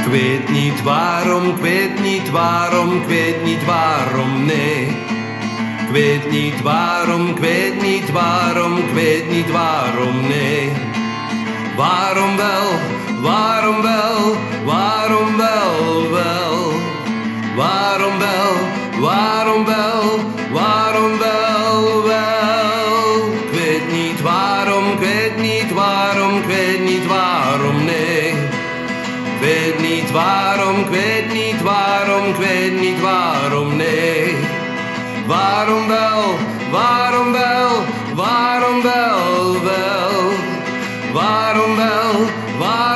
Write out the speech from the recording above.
Ik weet niet waarom, ik weet niet waarom, ik weet niet waarom, nee. Ik weet niet waarom, ik weet niet waarom, ik weet niet waarom, nee. Waarom wel, waarom wel, waarom wel, wel. Waarom wel, waarom wel, waarom wel, wel. Ik weet niet waarom, ik weet niet waarom, ik weet niet waarom, nee. Ik weet niet waarom, ik weet niet waarom, ik weet niet waarom, nee. Waarom wel, waarom wel, waarom wel, wel. Waarom wel, waarom